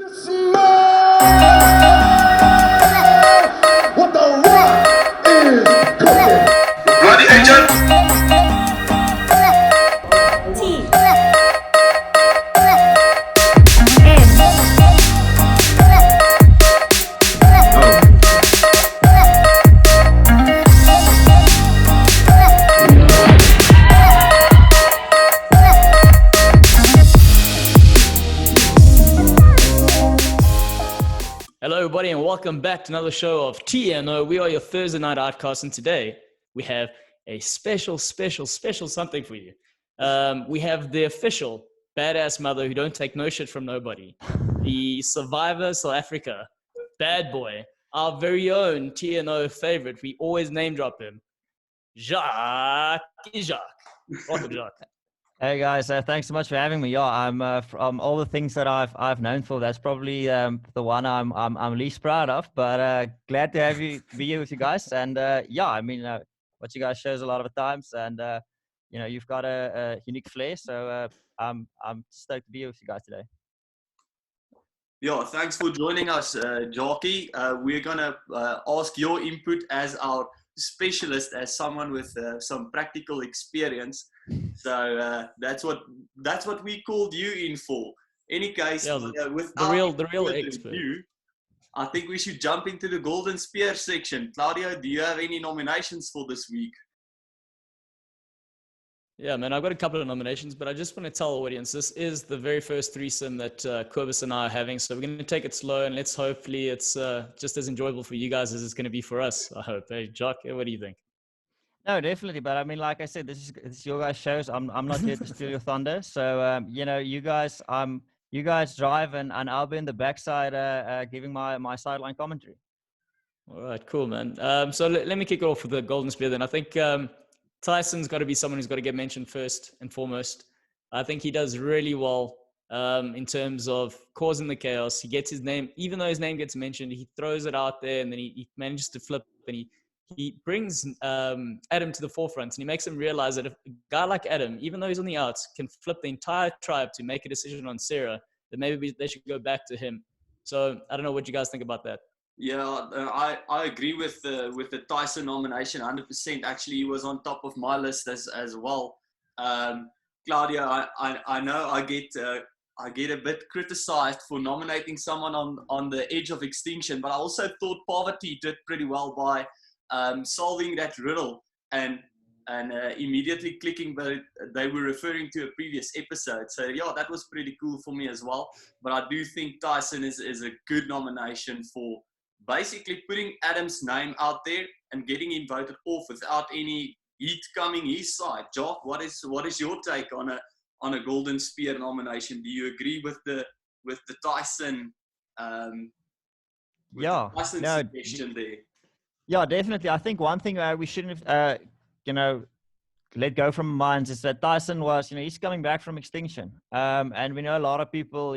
What the rock is cooking. Ready, agent? Hello, everybody, and welcome back to another show of TNO. We are your Thursday Night Outcasts, and today we have a special something for you. We have the official badass mother who don't take no shit from nobody, the survivor South Africa, bad boy, our very own TNO favorite. We always name drop him, Jaques. Welcome, Jaques. Hey guys, thanks so much for having me. Yeah, I'm from all the things that I've known for. That's probably the one I'm least proud of. But glad to be here with you guys. And yeah, I mean, what you guys shows a lot of the times, and you've got a unique flair. So I'm stoked to be here with you guys today. Yeah, thanks for joining us, Jaques. We're gonna ask your input as our specialist, as someone with some practical experience. So that's what we called you in for. Any case, Yeah, the real expert. I think we should jump into the Golden Spear section. Claudio, do you have any nominations for this week? Yeah, man, I've got a couple of nominations, but I just want to tell the audience this is the very first threesome that Corbus and I are having. So we're going to take it slow, and hopefully it's just as enjoyable for you guys as it's going to be for us, I hope. Hey, Jock, what do you think? No, definitely. But I mean, like I said, this is your guys' shows. I'm not here to steal your thunder. So you guys drive, and I'll be in the backside giving my sideline commentary. All right, cool, man. So let me kick it off with the Golden Spear then. I think Tyson's got to be someone who's got to get mentioned first and foremost. I think he does really well in terms of causing the chaos. He gets his name, even though his name gets mentioned, he throws it out there, and then he manages to flip, and he brings Adam to the forefront, and he makes him realize that if a guy like Adam, even though he's on the outs, can flip the entire tribe to make a decision on Sarah, then maybe they should go back to him. So I don't know what you guys think about that. Yeah, I agree with the Tyson nomination 100%. Actually, he was on top of my list as well. Claudia, I know I get a bit criticized for nominating someone on the edge of extinction, but I also thought Poverty did pretty well by solving that riddle and immediately clicking that they were referring to a previous episode. So yeah, that was pretty cool for me as well. But I do think Tyson is a good nomination for basically putting Adam's name out there and getting him voted off without any heat coming his side. Jock, what is your take on a Golden Spear nomination? Do you agree with the Tyson suggestion there? Yeah, definitely. I think one thing we shouldn't have let go from our minds is that Tyson was, he's coming back from extinction. And we know a lot of people,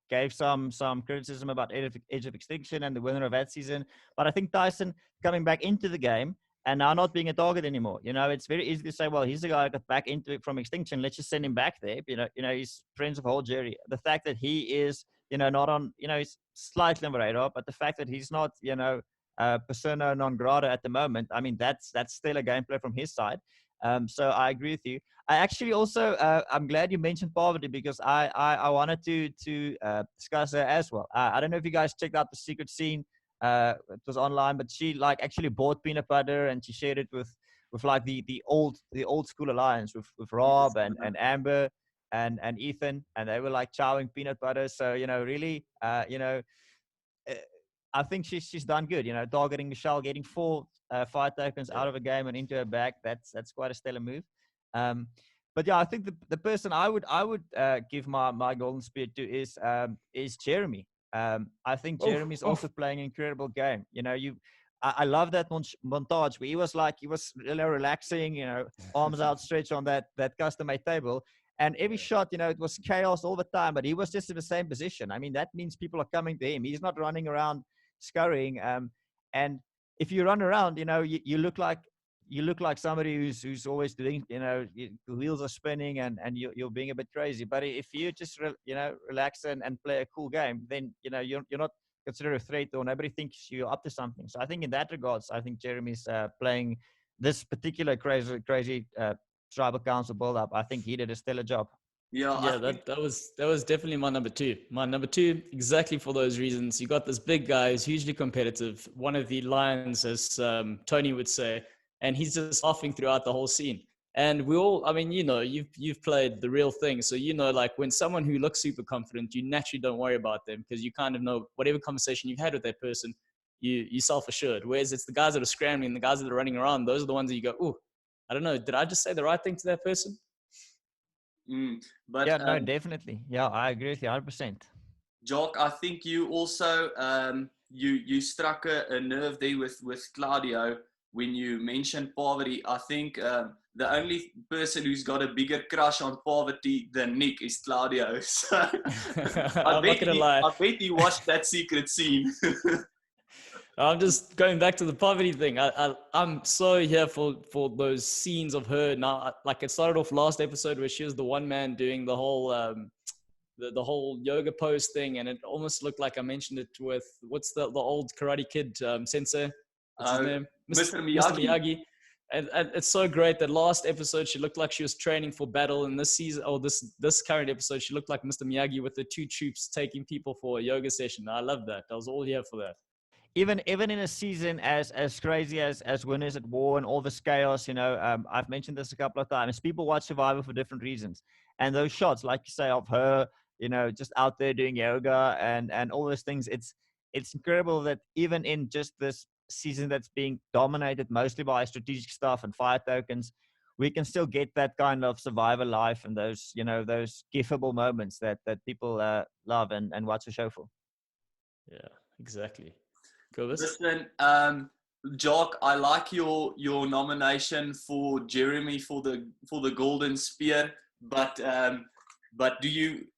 gave some criticism about Edge of Extinction and the winner of that season. But I think Tyson coming back into the game and now not being a target anymore. It's very easy to say, well, he's the guy that got back into it from extinction. Let's just send him back there. He's friends of whole Jerry. The fact that he is, not on, he's slightly on the radar, but the fact that he's not, persona non grata at the moment, I mean, that's still a gameplay from his side. So I agree with you. I actually also, I'm glad you mentioned Poverty because I wanted to discuss her as well. I don't know if you guys checked out the Secret Scene. It was online, but she actually bought peanut butter and she shared it with like the old school alliance with Rob and Amber and Ethan, and they were like chowing peanut butter. So really, I think she's done good. Targeting Michelle, getting 4 fight tokens out of a game and into her back. That's quite a stellar move. But yeah, I think the person I would give my Golden Spear to is Jeremy. I think Jeremy's also playing an incredible game. I love that montage where he was relaxing, arms outstretched on that custom-made table. And every shot, it was chaos all the time, but he was just in the same position. I mean, that means people are coming to him. He's not running around scurrying. And if you run around, you look like you look like somebody who's always doing, the wheels are spinning and you're being a bit crazy. But if you just relax and play a cool game, then you're not considered a threat, or nobody thinks you're up to something. So I think in that regards, I think Jeremy's playing this particular crazy tribal council build up. I think he did a stellar job. Yeah, Yeah, that was definitely my number two. My number two, exactly for those reasons. You got this big guy who's hugely competitive, one of the lions, as Tony would say, and he's just laughing throughout the whole scene. And we all, I mean, you've played the real thing, so like when someone who looks super confident, you naturally don't worry about them because you kind of know whatever conversation you've had with that person, you self-assured. Whereas it's the guys that are scrambling, the guys that are running around, those are the ones that you go, oh, I don't know, did I just say the right thing to that person? But Yeah, no, definitely. Yeah, I agree with you 100%. Jock, I think you also you struck a nerve there with Claudio when you mentioned poverty. I think the only person who's got a bigger crush on poverty than Nick is Claudio. So I'm not gonna lie. I bet he watched that secret scene. I'm just going back to the poverty thing. I'm so here for those scenes of her now. Like it started off last episode where she was the one man doing the whole the whole yoga pose thing, and it almost looked like I mentioned it with what's the old Karate Kid sensei? What's his name? Mr. Mr. Miyagi. And it's so great that last episode she looked like she was training for battle, and this season or this current episode she looked like Mr. Miyagi with the two troops taking people for a yoga session. I love that. I was all here for that. Even in a season as crazy as Winners at War and all this chaos, I've mentioned this a couple of times. People watch Survivor for different reasons, and those shots, like you say, of her, just out there doing yoga and all those things, it's incredible that even in just this season that's being dominated mostly by strategic stuff and fire tokens, we can still get that kind of Survivor life and those those gifable moments that people love and watch the show for. Yeah, exactly. Cobus? Listen, Jock, I like your nomination for Jeremy for the Golden Spear, but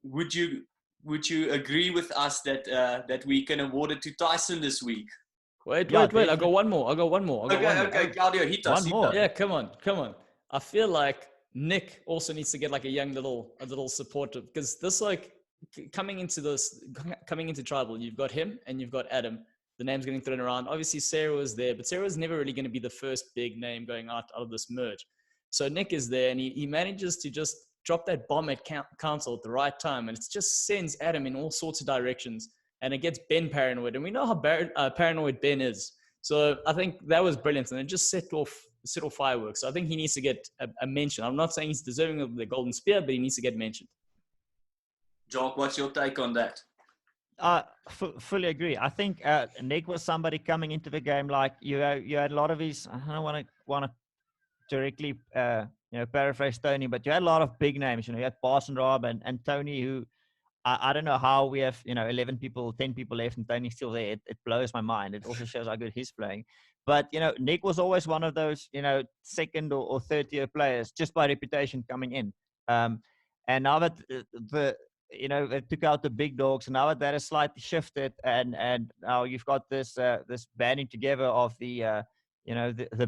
would you agree with us that we can award it to Tyson this week? Wait, I got one more. Okay, Claudio, hit us. One more. Yeah, come on. I feel like Nick also needs to get like a little supportive, because this coming into tribal, you've got him and you've got Adam. The name's getting thrown around. Obviously, Sarah was there, but Sarah was never really going to be the first big name going out of this merge. So Nick is there, and he manages to just drop that bomb at council at the right time, and it just sends Adam in all sorts of directions, and it gets Ben paranoid. And we know how paranoid Ben is. So I think that was brilliant, and it just set off fireworks. So I think he needs to get a mention. I'm not saying he's deserving of the Golden Spear, but he needs to get mentioned. Jock, what's your take on that? Fully agree. I think Nick was somebody coming into the game like you had a lot of his. I don't want to directly paraphrase Tony, but you had a lot of big names. You had Parson Rob and Tony, who I don't know how we have 10 people left and Tony's still there. It blows my mind. It also shows how good he's playing. But Nick was always one of those second or third tier players just by reputation coming in. And now that they took out the big dogs, and now that has slightly shifted, and now you've got this banding together of the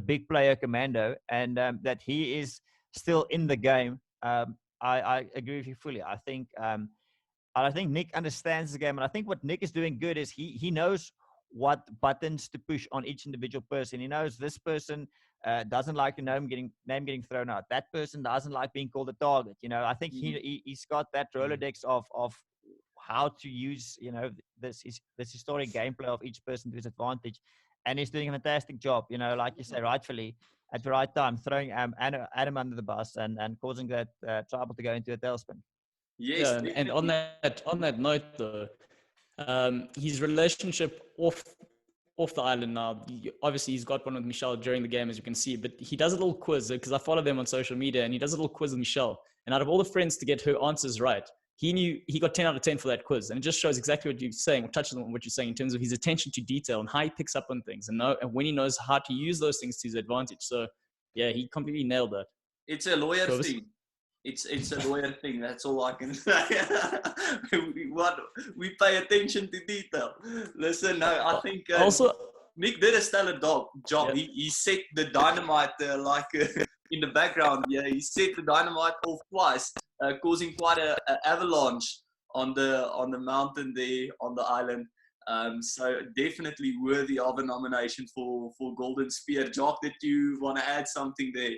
big player commando, and that he is still in the game. I agree with you fully. I think Nick understands the game, and I think what Nick is doing good is he knows what buttons to push on each individual person. He knows this person doesn't like the name getting thrown out. That person doesn't like being called a target. I think he's got that Rolodex of how to use this historic gameplay of each person to his advantage, and he's doing a fantastic job. Like you say, rightfully at the right time, throwing Adam under the bus and causing that tribal to go into a tailspin. Yes, yeah, and on that note though, his relationship off the island now, obviously he's got one with Michelle during the game, as you can see, but he does a little quiz, because I follow them on social media, and he does a little quiz with Michelle, and out of all the friends to get her answers right, he got 10 out of 10 for that quiz. And it just shows exactly what you're saying, or touches on what you're saying in terms of his attention to detail and how he picks up on things, and when he knows how to use those things to his advantage. So yeah, he completely nailed that. It's a lawyer thing. It's a lawyer thing. That's all I can say. we pay attention to detail. Listen, no, I think Nick did a stellar job. Yeah. He set the dynamite in the background. Yeah, he set the dynamite off twice, causing quite a avalanche on the mountain there on the island. So definitely worthy of a nomination for Golden Spear. Jaques, did you want to add something there?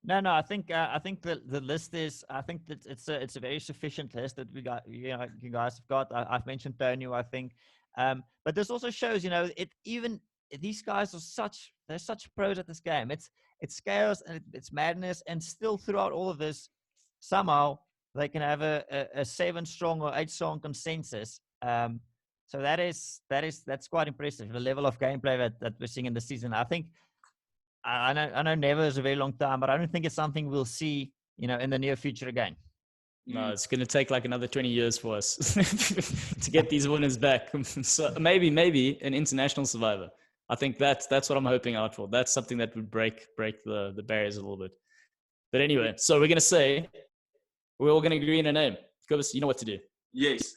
No, I think the list is. I think that it's a very sufficient list that we got. You guys have got. I've mentioned Tony, I think, but this also shows. Even these guys are they're such pros at this game. It's chaos and it's madness, and still throughout all of this, somehow they can have a 7-strong or 8-strong consensus. So that's quite impressive. The level of gameplay that we're seeing in the season. I think. I know never is a very long time, but I don't think it's something we'll see, in the near future again. No, it's going to take like another 20 years for us to get these winners back. So maybe an international survivor. I think that's what I'm hoping out for. That's something that would break the barriers a little bit. But anyway, so we're going to say we're all going to agree on a name. Kobus, you know what to do. Yes.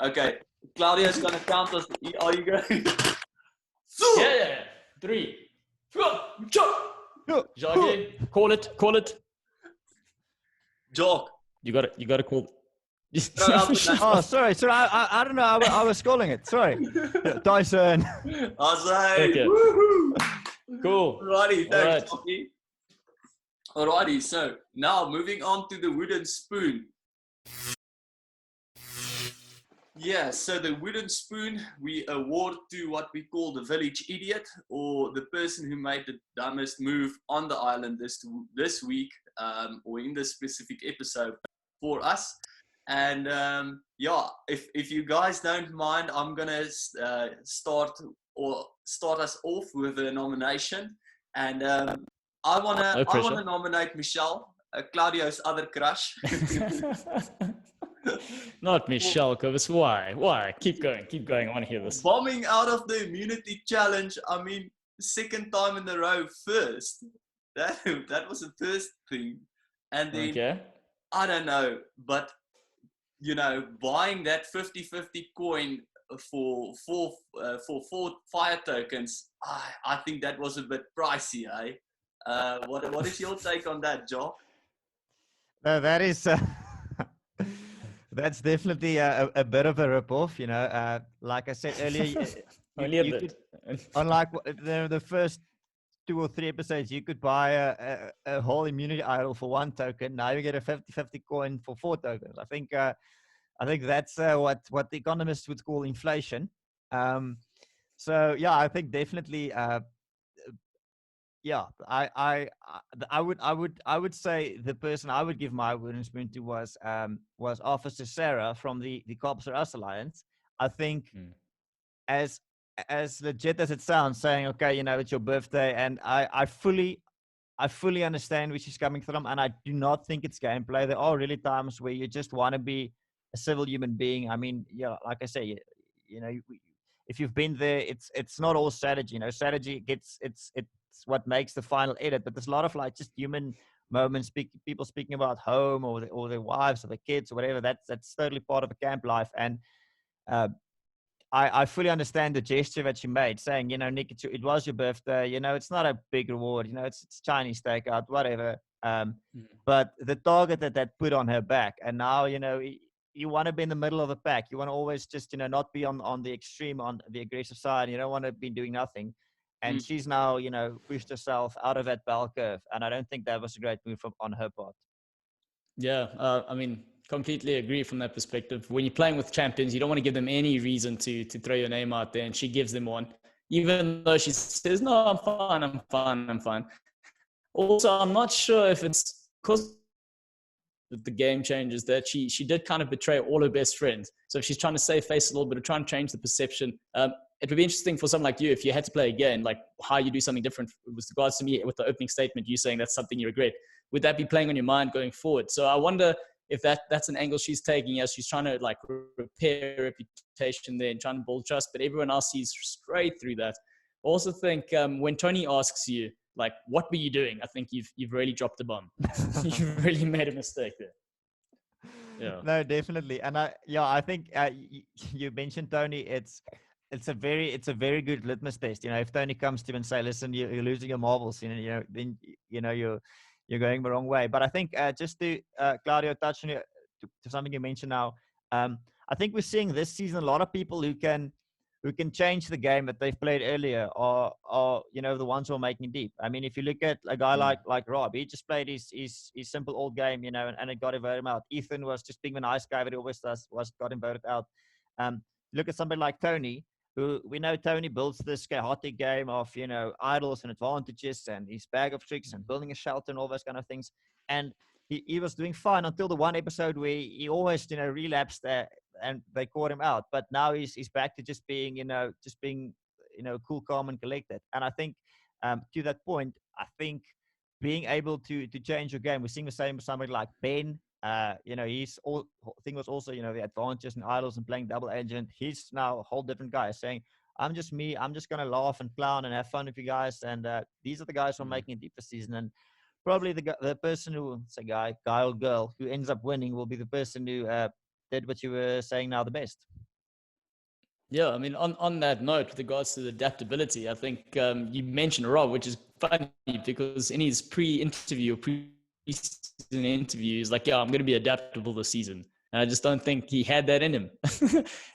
Okay. Claudio's going to count us. Are you going? Yeah. 3, 2, Jaques, call it. Jaques. You got to call. Oh, sorry. I don't know. I was calling it. Sorry. Tyson. Okay. Cool. Alrighty, thanks, Jaques. Alrighty, so now moving on to the wooden spoon. Yeah, so the wooden spoon we award to what we call the village idiot, or the person who made the dumbest move on the island this week, or in this specific episode for us. And if you guys don't mind, I'm gonna start us off with a nomination, and I wanna nominate Michelle, Claudio's other crush. Not Michelle Kobus. Why? Keep going. I want to hear this. Bombing out of the immunity challenge. I mean, second time in a row, first. That was the first thing. And then, okay. I don't know, but, buying that 50-50 coin for 4 fire tokens, I think that was a bit pricey, eh? What is your take on that, Jaques? No, that is... That's definitely a bit of a rip-off, like I said earlier. Only a bit. Unlike the first 2 or 3 episodes, you could buy a whole immunity idol for 1 token. Now you get a 50-50 coin for 4 tokens. I think that's what the economists would call inflation. So yeah, I think definitely. Yeah, I would say the person I would give my wooden spoon to was Officer Sarah from the Cops Are Us Alliance. I think as legit as it sounds, saying, okay, it's your birthday, and I fully understand where she's coming from, and I do not think it's gameplay. There are really times where you just want to be a civil human being. I mean, like I say, if you've been there, it's not all strategy. Strategy it's what makes the final edit, but there's a lot of like just human moments, people speaking about home or their wives or their kids or whatever. That's totally part of a camp life, and I fully understand the gesture that she made, saying, Nick, it was your birthday. It's not a big reward. It's Chinese takeout, whatever. But the target that put on her back, and now you want to be in the middle of the pack. You want to always just not be on the extreme, on the aggressive side. You don't want to be doing nothing. And she's now, pushed herself out of that bell curve. And I don't think that was a great move on her part. Yeah, I mean, completely agree from that perspective. When you're playing with champions, you don't want to give them any reason to throw your name out there. And she gives them one, even though she says, no, I'm fine. Also, I'm not sure if it's because the game changes that she did kind of betray all her best friends. So if she's trying to save face a little bit or trying to change the perception, it would be interesting for someone like you, if you had to play again, like how you do something different with regards to me with the opening statement, you saying that's something you regret. Would that be playing on your mind going forward? So I wonder if that's an angle she's taking as she's trying to like repair her reputation there and trying to build trust, but everyone else sees straight through that. I also think when Tony asks you, like, what were you doing? I think you've really dropped the bomb. You've really made a mistake there. Yeah. No, definitely. And I think you mentioned, Tony, it's it's a very good litmus test. If Tony comes to him and say, "Listen, you're losing your marbles," then you're going the wrong way. But I think just to Claudio, touch on to something you mentioned now. I think we're seeing this season a lot of people who can change the game that they've played earlier are the ones who are making deep. I mean, if you look at a guy like Rob, he just played his simple old game, and it got him voted out. Ethan was just being the nice guy that he always does, got him voted out. Look at somebody like Tony, who we know Tony builds this chaotic game of idols and advantages and his bag of tricks and building a shelter and all those kind of things. And he was doing fine until the one episode where he always relapsed and they caught him out. But now he's back to just being cool, calm, and collected. And I think to that point, I think being able to change your game, we're seeing the same with somebody like Ben. Thing was also the advantages and idols and playing double agent. He's now a whole different guy, saying, "I'm just me. I'm just gonna laugh and clown and have fun with you guys." And these are the guys who are making it deep this season. And probably the person who, say guy or girl, who ends up winning will be the person who did what you were saying now the best. Yeah, I mean, on that note, with regards to the adaptability, I think you mentioned Rob, which is funny because in his pre-season interview, he's like, "Yeah, I'm going to be adaptable this season." And I just don't think he had that in him.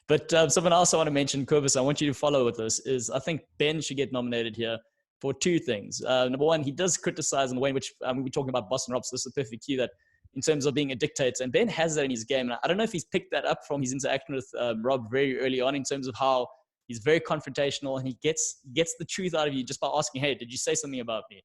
But someone else I want to mention, Curvis, I want you to follow with this, is I think Ben should get nominated here for two things. Number one, he does criticize in the way in which we're talking about Boston Rob, so this is the perfect key that in terms of being a dictator. And Ben has that in his game. And I don't know if he's picked that up from his interaction with Rob very early on in terms of how he's very confrontational and he gets the truth out of you just by asking, "Hey, did you say something about me?"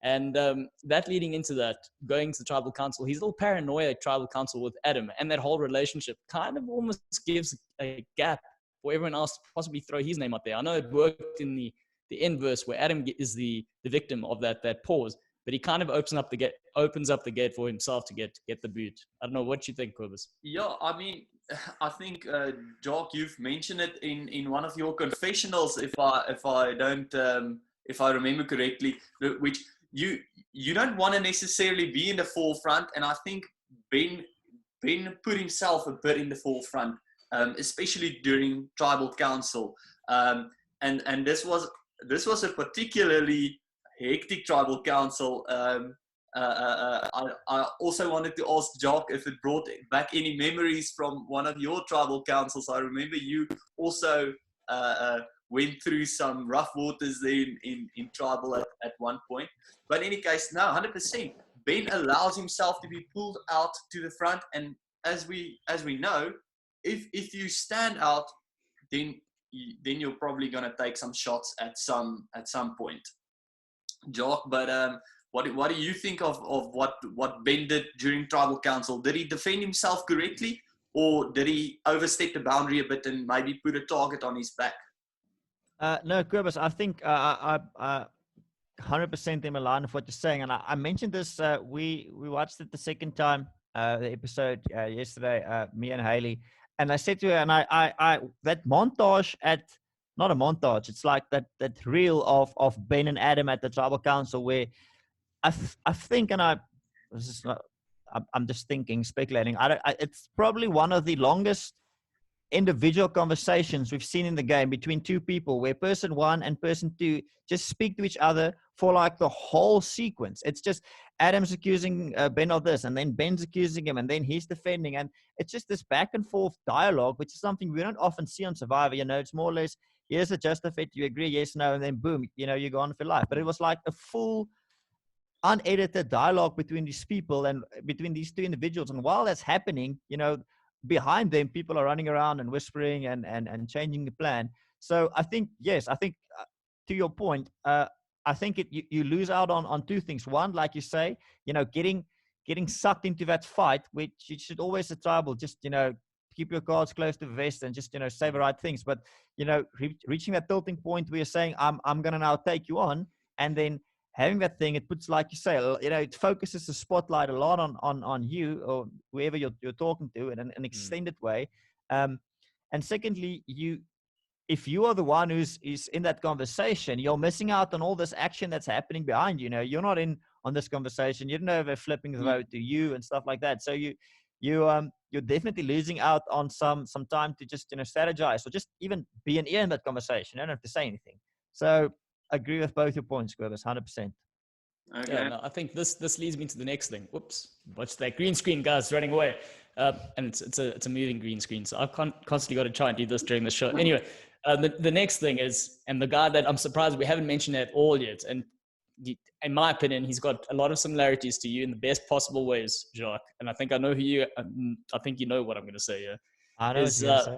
And that leading into that, going to the tribal council, his little paranoia at tribal council with Adam and that whole relationship kind of almost gives a gap for everyone else to possibly throw his name out there. I know it worked in the inverse where Adam is the victim of that pause, but he kind of opens up the gate for himself to get the boot. I don't know what you think, Curvis. Yeah, I mean, I think Jaques, you've mentioned it in one of your confessionals, if I remember correctly, which you don't want to necessarily be in the forefront, and I think Ben put himself a bit in the forefront, especially during tribal council, and this was a particularly hectic tribal council. I also wanted to ask Jaques if it brought back any memories from one of your tribal councils. I remember you also went through some rough waters there in tribal at one point. But in any case, no, 100%. Ben allows himself to be pulled out to the front, and as we know, if you stand out, then you're probably going to take some shots at some point. Jaques, but what do you think of what Ben did during tribal council? Did he defend himself correctly, or did he overstep the boundary a bit and maybe put a target on his back? No, Curvis, I think I 100% am aligned with what you're saying. And I mentioned this, we watched it the second time, the episode yesterday, me and Haley. And I said to her, and I that montage not a montage, it's like that reel of Ben and Adam at the tribal council where I think, and I'm just thinking, speculating. It's probably one of the longest individual conversations we've seen in the game between two people where person one and person two just speak to each other for like the whole sequence. It's just Adam's accusing Ben of this, and then Ben's accusing him, and then he's defending. And it's just this back and forth dialogue, which is something we don't often see on Survivor. It's more or less, here's a justified, you agree, yes, no, and then boom, you go on for life. But it was like a full unedited dialogue between these people and between these two individuals. And while that's happening, behind them, people are running around and whispering and changing the plan. So I think, yes, to your point, I think you lose out on two things. One, like you say, getting sucked into that fight, which you should always at tribal, just, keep your cards close to the vest and just, say the right things. But, reaching that tilting point where you're saying, I'm going to now take you on, and then having that thing, it puts, like you say, it focuses the spotlight a lot on you or whoever you're talking to in an extended way. And secondly, if you are the one who's in that conversation, you're missing out on all this action that's happening behind you. You're not in on this conversation. You don't know if they're flipping the vote to you and stuff like that. So you you're definitely losing out on some time to just strategize or just even be an ear in that conversation. You don't have to say anything. So agree with both your points, Quibus, 100%. Okay. Yeah, no, I think this leads me to the next thing. Whoops, watch that green screen, guys, running away. And it's a moving green screen, so I've constantly got to try and do this during the show. Anyway, the next thing is, and the guy that I'm surprised we haven't mentioned at all yet, and in my opinion, he's got a lot of similarities to you in the best possible ways, Jacques. And I think I know who you. I think you know what I'm going to say here. I know what you're going to say.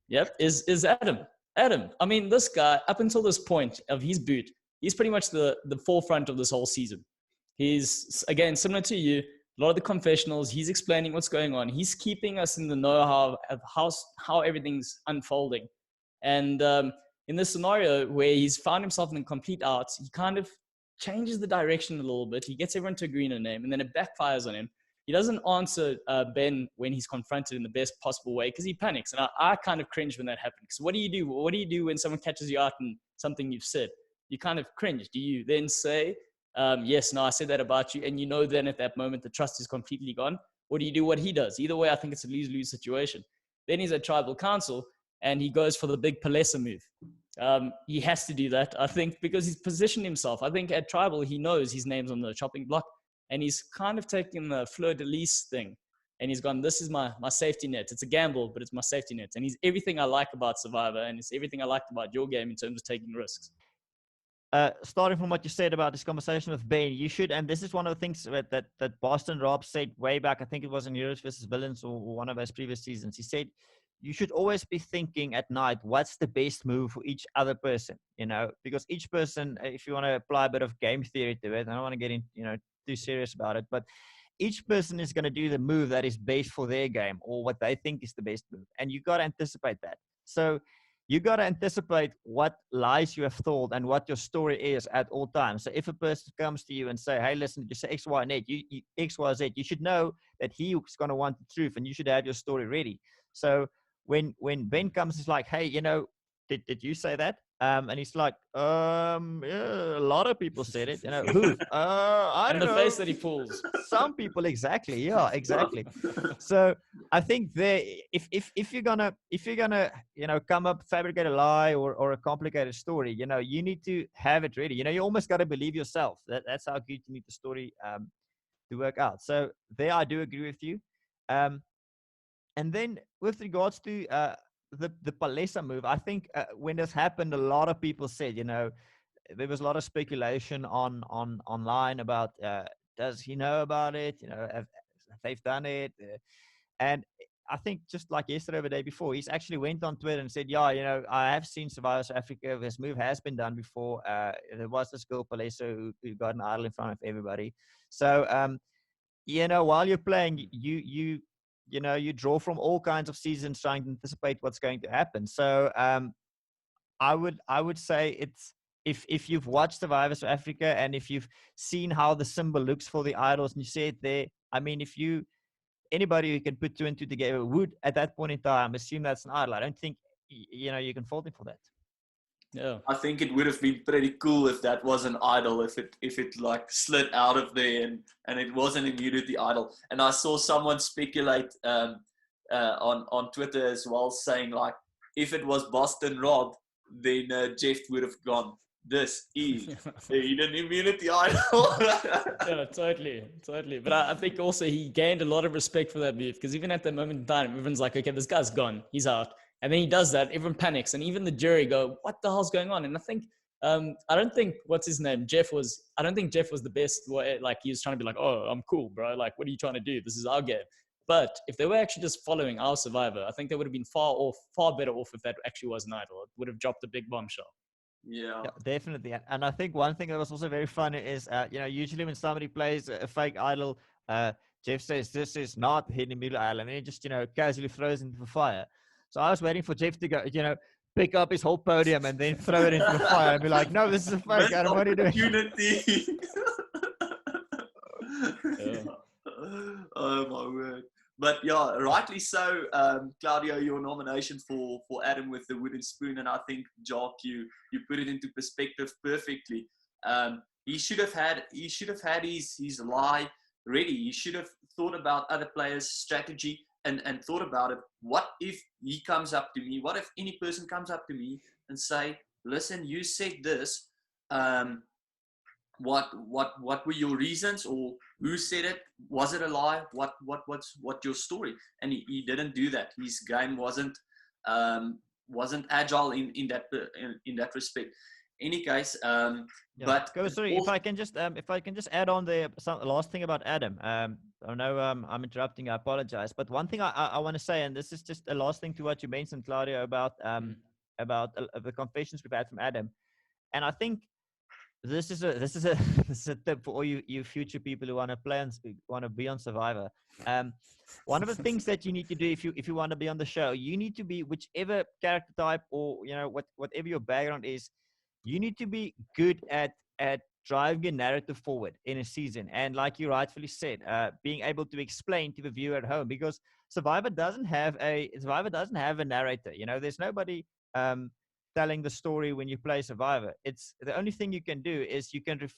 Yep, is Adam. Adam. I mean, this guy up until this point of his boot, he's pretty much the forefront of this whole season. He's, again, similar to you, a lot of the confessionals, he's explaining what's going on. He's keeping us in the know-how of how everything's unfolding. And in this scenario where he's found himself in a complete outs, he kind of changes the direction a little bit. He gets everyone to agree on a name, and then it backfires on him. He doesn't answer Ben when he's confronted in the best possible way because he panics. And I kind of cringe when that happens. Because what do you do? What do you do when someone catches you out in something you've said? You kind of cringe. Do you then say, yes, no, I said that about you, and you know then at that moment the trust is completely gone? Or do you do what he does? Either way, I think it's a lose-lose situation. Then he's at tribal council, and he goes for the big Palesa move. He has to do that, I think, because he's positioned himself. I think at tribal, he knows his name's on the chopping block, and he's kind of taken the fleur-de-lis thing, and he's gone, this is my safety net. It's a gamble, but it's my safety net. And he's everything I like about Survivor, and it's everything I liked about your game in terms of taking risks. Starting from what you said about this conversation with Ben, you should, and this is one of the things that Boston Rob said way back, I think it was in Heroes versus Villains or one of his previous seasons. He said, you should always be thinking at night, what's the best move for each other person, because each person, if you want to apply a bit of game theory to it, I don't want to get in, too serious about it, but each person is going to do the move that is best for their game or what they think is the best move. And you got to anticipate that. So you got to anticipate what lies you have told and what your story is at all times. So if a person comes to you and say, hey, listen, you say X, Y, and Z, X, Y, Z, you should know that he's going to want the truth and you should have your story ready. So when Ben comes, he's like, hey, did you say that? And he's like, yeah, a lot of people said it. Who? I don't know. And the face that he pulls. Some people, exactly. Yeah, exactly. So I think if you're gonna come up, fabricate a lie or a complicated story, you need to have it ready. You almost got to believe yourself. That's how good you need the story to work out. So there, I do agree with you. And then with regards to the Palesa move, I think when this happened, a lot of people said, there was a lot of speculation online about does he know about it? Have they've done it? And I think just like yesterday or the day before, he's actually went on Twitter and said, yeah, I have seen Survivor South Africa. This move has been done before. There was this girl, Palesa, who got an idol in front of everybody. So, while you're playing, you draw from all kinds of seasons trying to anticipate what's going to happen. So I would say it's if you've watched Survivor South Africa and if you've seen how the symbol looks for the idols and you see it there, I mean, anybody who can put two and two together would at that point in time assume that's an idol. I don't think you can fault him for that. Yeah, I think it would have been pretty cool if that was an idol, if it like slid out of there and it was an immunity idol. And I saw someone speculate on Twitter as well, saying like, if it was Boston Rob, then Jeff would have gone, this is a hidden immunity idol. yeah, totally. But I think also he gained a lot of respect for that move because even at that moment in time, everyone's like, okay, this guy's gone, he's out. And then he does that, everyone panics, and even the jury go, what the hell's going on? And I think, I don't think, what's his name? I don't think Jeff was the best way. Like, he was trying to be like, oh, I'm cool, bro. Like, what are you trying to do? This is our game. But if they were actually just following our Survivor, I think they would have been far better off if that actually was an idol. It would have dropped a big bombshell. Yeah, definitely. And I think one thing that was also very funny is, usually when somebody plays a fake idol, Jeff says, this is not hidden immunity idol. And then he just, casually throws into the fire. So I was waiting for Jeff to go, pick up his whole podium and then throw it into the fire and be like, no, this is a fake. Adam, what are you doing? Unity. Yeah. Oh my word. But yeah, rightly so, Claudio, your nomination for Adam with the wooden spoon, and I think Jaques, you put it into perspective perfectly. He should have had his lie ready. He should have thought about other players' strategy and thought about it. What if he comes up to me? What if any person comes up to me and say, listen, you said this. What were your reasons, or who said it? Was it a lie? What's your story? And he didn't do that. His game wasn't agile in that respect. Any case, but sorry, if I can just add on the last thing about Adam. I know I'm interrupting. I apologize, but one thing I want to say, and this is just a last thing to what you mentioned, Claudio, about the confessions we've had from Adam, and I think this is a tip for all you future people who want to play and want to be on Survivor. One of the things that you need to do if you want to be on the show, you need to be whichever character type or whatever your background is. You need to be good at driving a narrative forward in a season, and like you rightfully said, being able to explain to the viewer at home, because Survivor doesn't have a narrator. There's nobody telling the story when you play Survivor. It's the only thing you can do is you can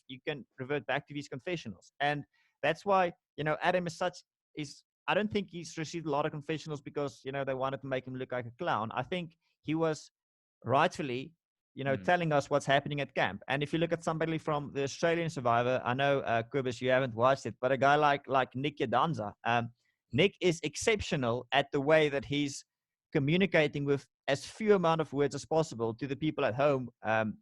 revert back to these confessionals, and that's why Adam is I don't think he's received a lot of confessionals because they wanted to make him look like a clown. I think he was rightfully telling us what's happening at camp. And if you look at somebody from the Australian Survivor, I know, Kobus, you haven't watched it, but a guy like Nick Yadanza, Nick is exceptional at the way that he's communicating with as few amount of words as possible to the people at home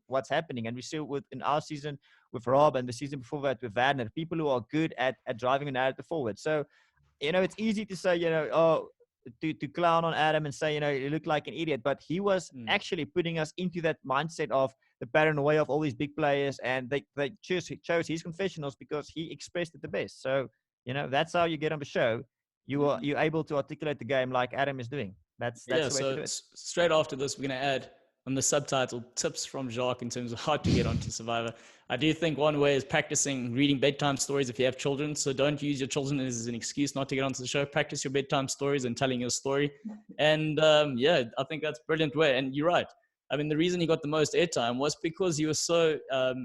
what's happening. And we see it in our season with Rob and the season before that with Wagner, people who are good at driving a narrative forward. So, it's easy to say, to clown on Adam and say, you look like an idiot, but he was actually putting us into that mindset of the paranoia of all these big players, and they chose his confessionals because he expressed it the best. So, that's how you get on the show. You're able to articulate the game like Adam is doing. That's the way to do it. Straight after this, we're going to add on the subtitle tips from Jaques in terms of how to get onto Survivor. I do think one way is practicing reading bedtime stories if you have children. So don't use your children as an excuse not to get onto the show. Practice your bedtime stories and telling your story. And I think that's a brilliant way. And you're right. I mean, the reason he got the most airtime was because he was so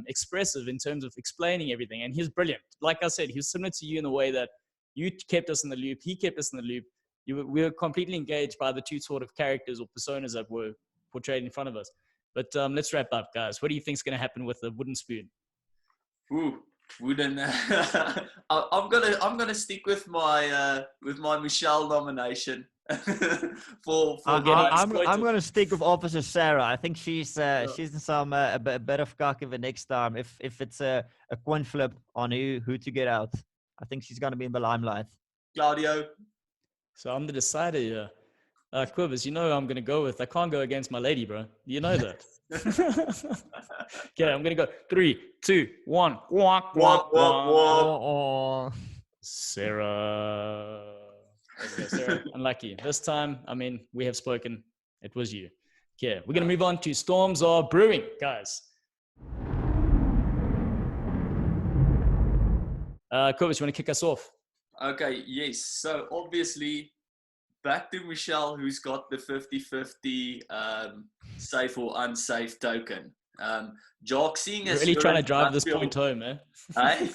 expressive in terms of explaining everything. And he was brilliant. Like I said, he was similar to you in the way that you kept us in the loop. He kept us in the loop. We were completely engaged by the two sort of characters or personas that were portrayed in front of us. But let's wrap up, guys. What do you think is going to happen with the wooden spoon? Ooh, wooden. I'm gonna stick with my Michelle nomination. I'm gonna stick with Officer Sarah. I think she's in some a bit of cock of it next time. If it's a coin flip on who to get out, I think she's gonna be in the limelight. Claudio. So I'm the decider here. Quivers, who I'm going to go with. I can't go against my lady, bro. You know that. Okay, I'm going to go 3, 2, 1. Walk, walk, walk. Sarah. Okay, Sarah, unlucky. This time, we have spoken. It was you. Okay, we're going to move on to Storms Are Brewing, guys. Quivers, you want to kick us off? Okay, yes. So obviously, back to Michelle, who's got the 50-50 safe or unsafe token. Jaques, seeing as you're really trying to drive this point home, eh? Hey?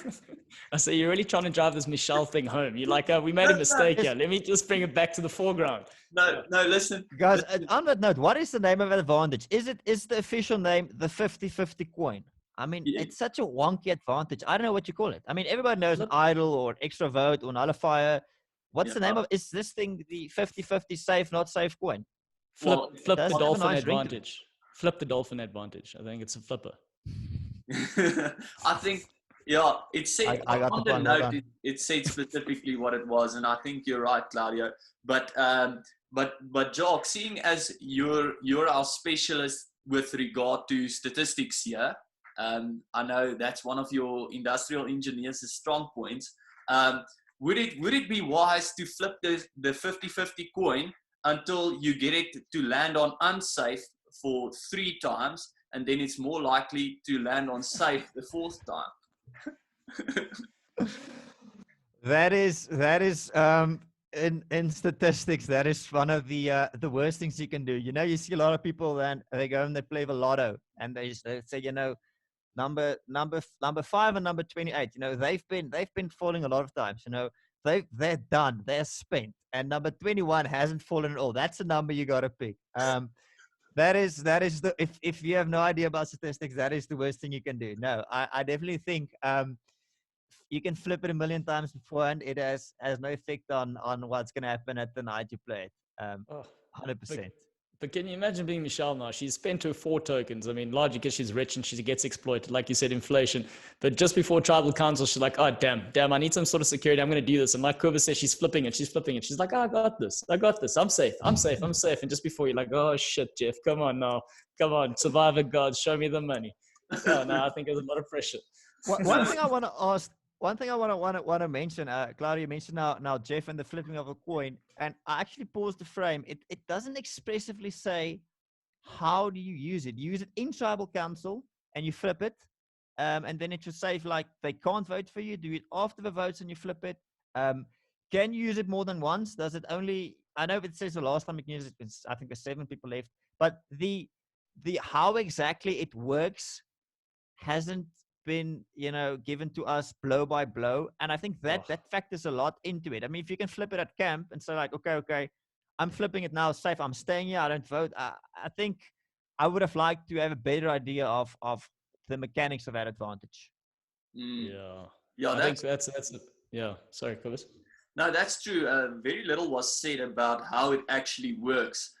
I say you're really trying to drive this Michelle thing home. You're like, we made a mistake here. Let me just bring it back to the foreground. No, listen. Guys, on that note, what is the name of the advantage? Is the official name the 50-50 coin? It's such a wonky advantage. I don't know what you call it. Everybody knows an idol or extra vote or nullifier. What's the name of? Is this thing the 50-50 safe, not safe coin? Flip the dolphin advantage. Flip the dolphin advantage. I think it's a flipper. I think, it said on the note. It said specifically what it was, and I think you're right, Claudio. But Jaques, seeing as you're our specialist with regard to statistics here. I know that's one of your industrial engineers' strong points. Would it be wise to flip the 50-50 coin until you get it to land on unsafe for 3 times, and then it's more likely to land on safe the 4th time? That is in statistics, that is one of the worst things you can do. You see a lot of people then they go and they play the lotto and they say, number 5 and number 28. You know, they've been falling a lot of times. You know, they're done, they're spent, and number 21 hasn't fallen at all. That's a number you got to pick. That is the if you have no idea about statistics, that is the worst thing you can do. No, I definitely think you can flip it a million times beforehand. It has no effect on what's going to happen at the night you play it. Oh, 100%. but can you imagine being Michelle now? She's spent her 4 tokens. I mean, largely because she's rich and she gets exploited, like you said, inflation. But just before tribal council, she's like, oh, damn, I need some sort of security. I'm going to do this. And like Quiver says, she's flipping it. She's like, oh, I got this. I'm safe. I'm safe. And just before you're like, oh, shit, Jeff, come on now. Come on, Survivor gods, show me the money. Oh, no, I think there's a lot of pressure. One thing I want to ask. One thing I want to mention, Claudia mentioned now Jeff and the flipping of a coin, and I actually paused the frame. It doesn't expressively say how do you use it. You use it in tribal council and you flip it, and then it should say if, like, they can't vote for you. Do it after the votes and you flip it. Can you use it more than once? Does it only? I know it says the last time you can use it, I think there's 7 people left, but the how exactly it works hasn't been, you know, given to us blow by blow, and I think that factors a lot into it. I mean, if you can flip it at camp and say like, okay, I'm flipping it now, safe, I'm staying here, I don't vote. I think I would have liked to have a better idea of the mechanics of that advantage. I think that's yeah. Sorry, Cobus. No, that's true. Very little was said about how it actually works.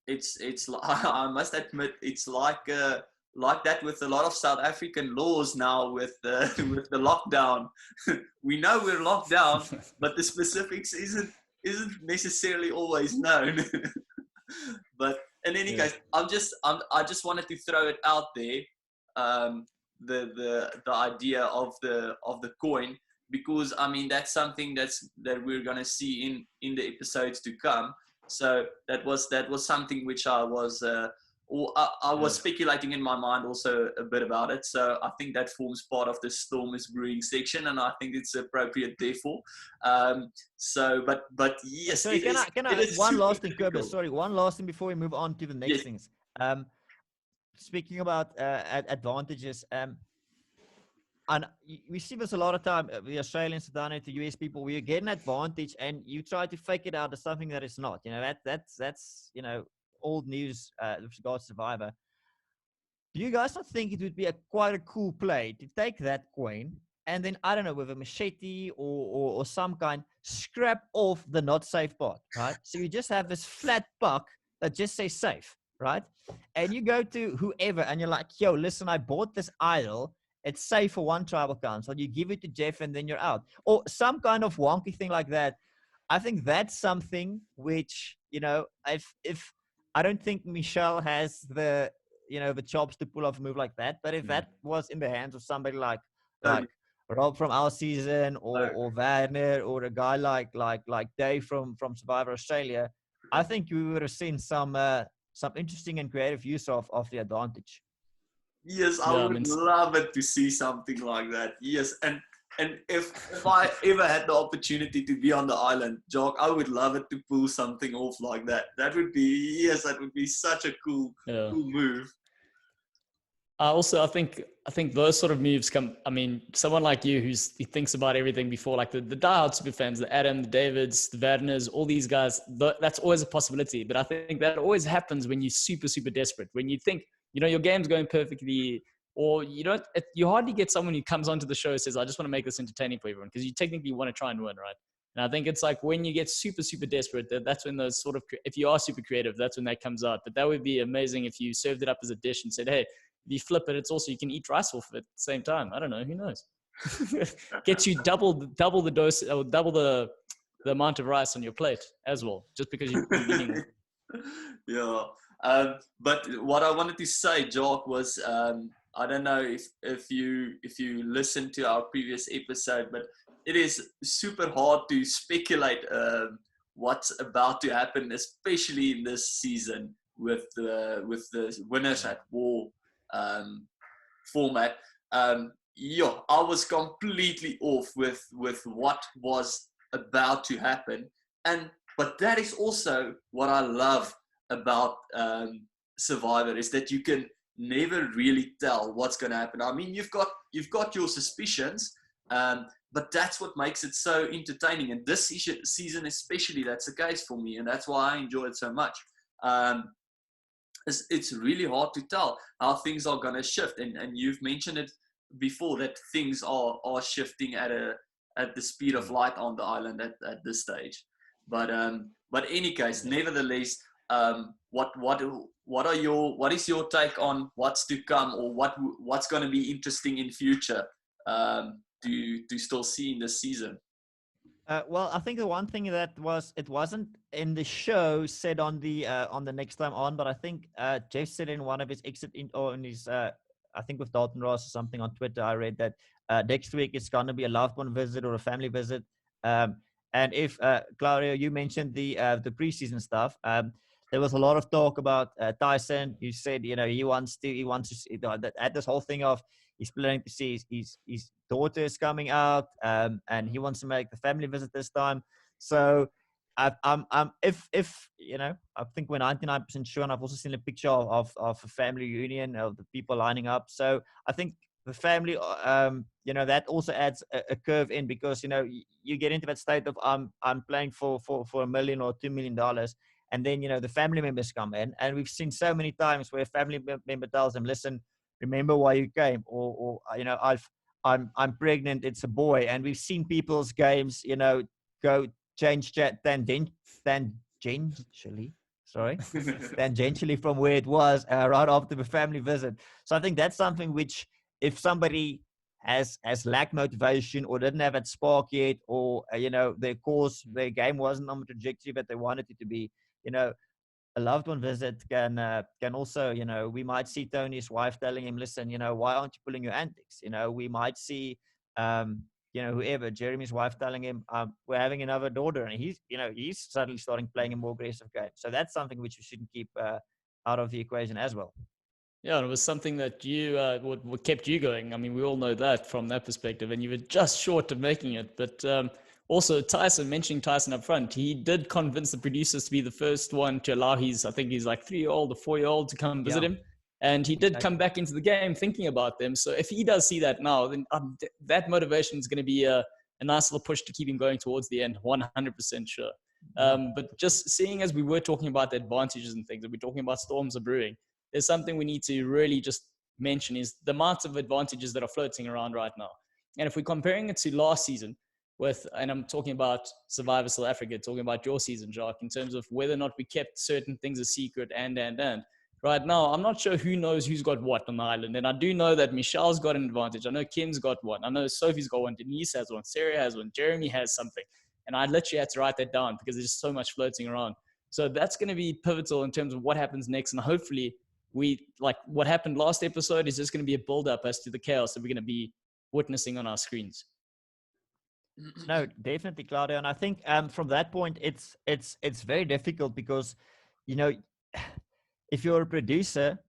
It's I must admit, it's like that with a lot of South African laws now with the with the lockdown. We know we're locked down, but the specifics isn't necessarily always known. But in any case, I just wanted to throw it out there, the idea of the coin, because I mean that's something that we're gonna see in the episodes to come. So that was something which I was speculating in my mind also a bit about it. So I think that forms part of the Storm is Brewing section, and I think it's appropriate therefore. But yes, sorry, can I one last thing, Cobus, sorry, one last thing before we move on to the next things. Speaking about advantages, and we see this a lot of time. The Australians have done it, the US people. We get an advantage, and you try to fake it out as something that is not. You know, that's you know, old news with regards to Survivor. Do you guys not think it would be quite a cool play to take that coin and then, I don't know, with a machete or some kind, scrap off the not safe part, right? So you just have this flat buck that just says safe, right? And you go to whoever and you're like, yo, listen, I bought this idol. It's safe for one tribal council. You give it to Jeff and then you're out. Or some kind of wonky thing like that. I think that's something which, you know, if I don't think Michelle has the, you know, the chops to pull off a move like that. But if that was in the hands of somebody like Rob from our season or Werner or a guy like Dave from Survivor Australia, I think we would have seen some interesting and creative use of the advantage. Yes, I would love it to see something like that. Yes, and if I ever had the opportunity to be on the island, Jaques, I would love it to pull something off like that. That would be such a cool move. I think those sort of moves come. I mean, someone like you who thinks about everything before, like the diehard super fans, the Adam, the Davids, the Werners, all these guys. That's always a possibility. But I think that always happens when you're super, super desperate. When you think, you know, your game's going perfectly, or you hardly get someone who comes onto the show and says, I just want to make this entertaining for everyone, because you technically want to try and win, right? And I think it's like when you get super, super desperate, that's when those sort of, if you are super creative, that's when that comes out. But that would be amazing if you served it up as a dish and said, hey, if you flip it, it's also, you can eat rice off of it at the same time. I don't know, who knows? Gets you double the dose, or double the amount of rice on your plate as well, just because you're eating it. Yeah. But what I wanted to say, Jaques, was I don't know if you listened to our previous episode, but it is super hard to speculate what's about to happen, especially in this season with the winners at war format. I was completely off with what was about to happen, but that is also what I love about Survivor, is that you can never really tell what's going to happen. I mean, you've got your suspicions, but that's what makes it so entertaining. And this season especially, that's the case for me, and that's why I enjoy it so much. It's really hard to tell how things are going to shift, and you've mentioned it before that things are shifting at the speed of light on the island at this stage. But any case, nevertheless, what is your take on what's to come, or what's going to be interesting in future to still see in this season? Well, I think the one thing that it wasn't in the show said on the next time on, but I think Jeff said in one of his in his I think with Dalton Ross or something on Twitter, I read that next week it's going to be a loved one visit or a family visit. And if Claudio, you mentioned the preseason stuff. There was a lot of talk about Tyson. You said, he wants to see at this whole thing of he's planning to see his daughter is coming out, and he wants to make the family visit this time. So I think we're 99% sure, and I've also seen a picture of a family reunion of the people lining up. So I think the family, that also adds a curve in, because you get into that state of I'm playing for $1 million or $2 million. And then, the family members come in, and we've seen so many times where a family member tells them, listen, remember why you came, or I'm pregnant, it's a boy. And we've seen people's games, go change tangentially from where it was right after the family visit. So I think that's something which, if somebody has lacked motivation or didn't have that spark yet, or their game wasn't on the trajectory that they wanted it to be, a loved one visit can also, we might see Tony's wife telling him, listen, why aren't you pulling your antics? We might see, whoever, Jeremy's wife telling him, we're having another daughter, and he's suddenly starting playing a more aggressive game. So that's something which we shouldn't keep out of the equation as well. Yeah, and it was something that you what kept you going. I mean, we all know that from that perspective, and you were just short of making it. But also, mentioning Tyson up front, he did convince the producers to be the first one to allow I think he's like 3-year-old or 4-year-old to come visit him. And he did come back into the game thinking about them. So if he does see that now, then that motivation is going to be a nice little push to keep him going towards the end, 100% sure. But just seeing as we were talking about the advantages and things, and we're talking about storms are brewing, there's something we need to really just mention is the amount of advantages that are floating around right now. And if we're comparing it to last season and I'm talking about Survivor South Africa, talking about your season, Jacques, in terms of whether or not we kept certain things a secret and. Right now, I'm not sure who knows who's got what on the island. And I do know that Michelle's got an advantage. I know Kim's got one. I know Sophie's got one. Denise has one. Sarah has one. Jeremy has something. And I literally had to write that down because there's so much floating around. So that's going to be pivotal in terms of what happens next. And hopefully what happened last episode is just going to be a build-up as to the chaos that we're going to be witnessing on our screens. No, definitely, Claudio. And I think from that point, it's very difficult because, if you're a producer,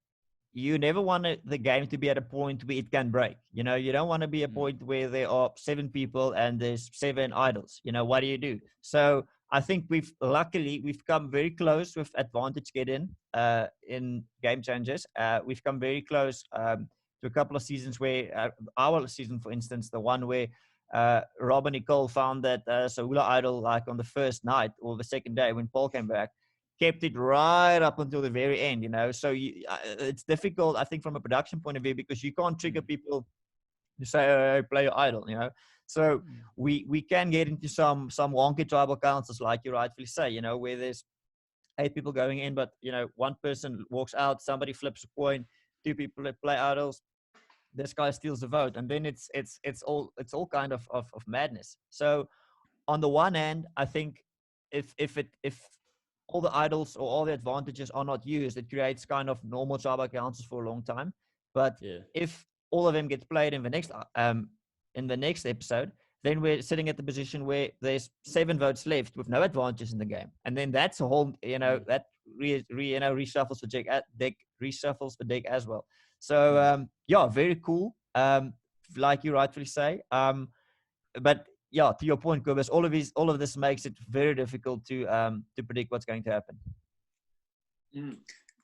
you never want the game to be at a point where it can break. You don't want to be a point where there are 7 people and there's 7 idols. What do you do? So I think we've come very close with Advantage Get in Game Changers. We've come very close to a couple of seasons where our season, for instance, the one where Rob and Nicole found that Sahula Idol, like on the first night or the second day when Paul came back, kept it right up until the very end, So it's difficult, I think, from a production point of view, because you can't trigger people to say, hey, play your idol, So we can get into some wonky tribal councils, like you rightfully say, where there's 8 people going in, but one person walks out, somebody flips a coin, 2 people that play idols, this guy steals the vote, and then it's all kind of madness. So on the one hand, I think if all the idols or all the advantages are not used, it creates kind of normal tribal councils for a long time. But if all of them get played in the next episode, then we're sitting at the position where there's 7 votes left with no advantages in the game, and then that's a whole that reshuffles the deck as well. So very cool. Like you rightfully say. But yeah, to your point, Kobus, all of this makes it very difficult to predict what's going to happen.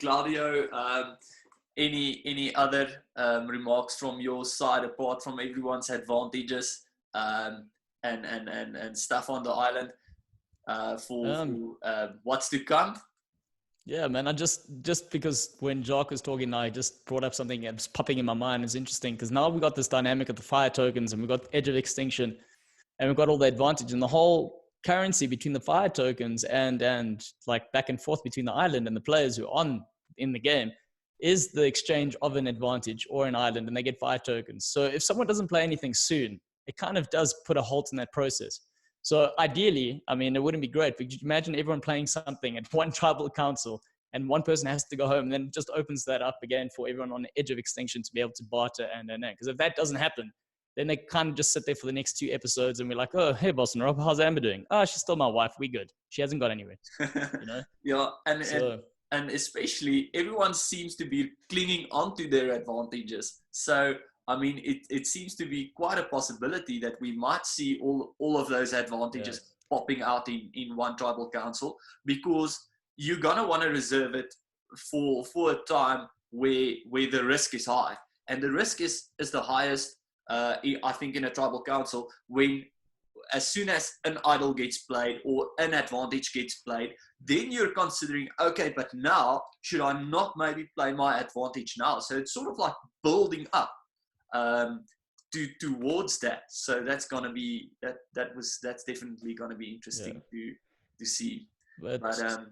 Claudio, any other remarks from your side apart from everyone's advantages and stuff on the island for what's to come? Yeah, man. I just because when Jaques was talking, I just brought up something that's popping in my mind. It's interesting because now we got this dynamic of the fire tokens, and we've got Edge of Extinction, and we've got all the advantage, and the whole currency between the fire tokens and like back and forth between the island and the players who are on in the game is the exchange of an advantage or an island, and they get fire tokens. So if someone doesn't play anything soon, it kind of does put a halt in that process. So ideally, I mean, it wouldn't be great, but you imagine everyone playing something at one tribal council and one person has to go home, and then it just opens that up again for everyone on the edge of extinction to be able to barter and because if that doesn't happen, then they kind of just sit there for the next 2 episodes and we're like, oh, hey, Boston Rob, how's Amber doing? Oh, she's still my wife. We good. She hasn't got anywhere, you know? Yeah, So, and especially everyone seems to be clinging onto their advantages. So I mean, it seems to be quite a possibility that we might see all of those advantages popping out in one tribal council, because you're gonna want to reserve it for a time where the risk is high, and the risk is the highest. I think in a tribal council, when as soon as an idol gets played or an advantage gets played, then you're considering, okay, but now should I not maybe play my advantage now? So it's sort of like building up towards that. So that's gonna be that's definitely gonna be interesting to see. But